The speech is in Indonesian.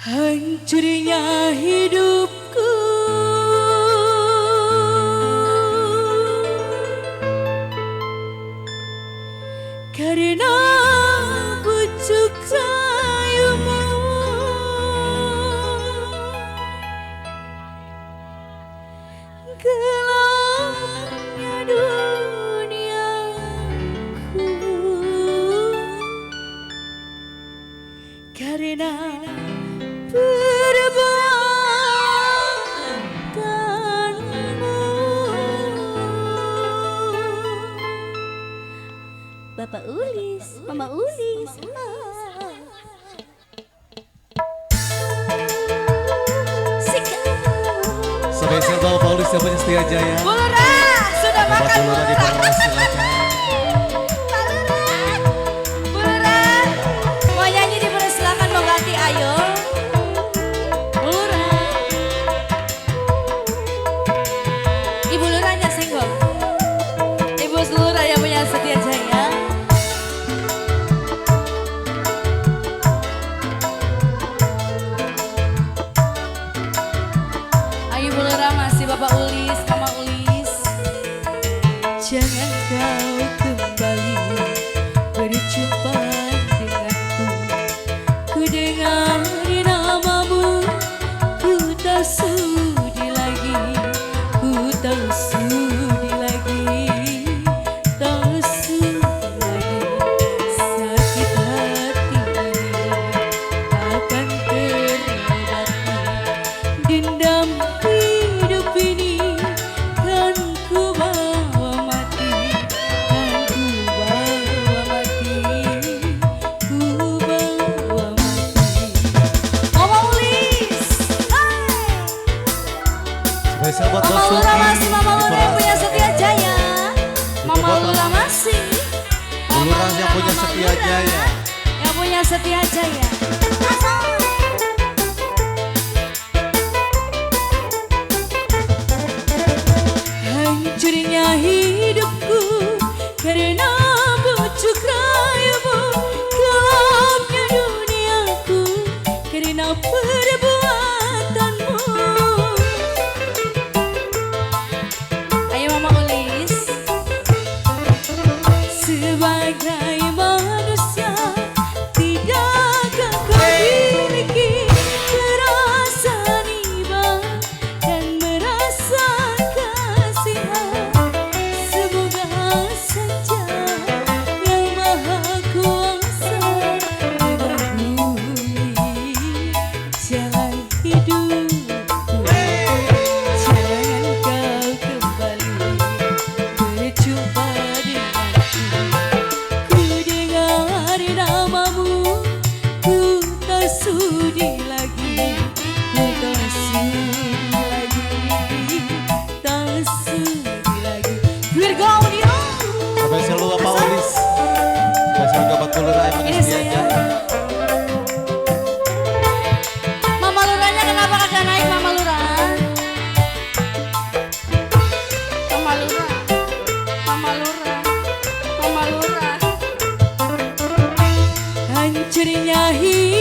Hancurnya hidupku karena pucuk rayumu. Gelapnya duniaku karena perbuatanmu. Bapak Ulis, Mama Ulis. Spesial Bapak Ulis yang punya Setia Jaya. Bu Lurah, sudah Bapak makan Bu Lurah Lurah. dipersilakan. Bu Lurah, mau nyanyi dipersilakan, mau ganti ayo. Bu Lurah. Ibu Lurahnya senggol. Ibu Lurah yang punya Setia Jaya. Ayo Bu Lurah, masih Bapak Ulis, Mama Ulis. Jangan kau kembali berjumpa denganku. Ku dengar namamu, ku tak sudi lagi, ku tak sudi lagi, tak sudi lagi. Sakit hati ini takkan terobati, dendam hidup ini kan ku bawa mati, kan ku bawa mati, ku bawa mati. Mama Ulis, Spesial buat Mama Bos Lurah Suki. masih, Mama Lurah yang punya Setia Jaya. Mama Lurah masih, Bu Lurah yang punya Setia Jaya. yang punya Setia Jaya. Hancurnya hidupku karena pucuk rayumu. Gelapnya duniaku karena perbuatanmu. Ayo Mama Ulis. Sebagai manusia tidakkah kau miliki perasaan iba dan merasa kasihan? Semoga saja Yang Maha Kuasa mengampuni jalan hidupku. Jangan kau kembali berjumpa denganku. Ku dengar namamu, ku tak sudi lagi, ku tak sudi lagi, tak sudi lagi. Virgaudio. Spesial buat Bapak Ulis. Spesial buat Bu Lurah yang punya Ini Setia saya. Jaya. Mama Lurahnya kenapa kagak naik, Mama Lurah? Mama Lurah, Mama Lurah, Mama Lurah. Hancurnya hidup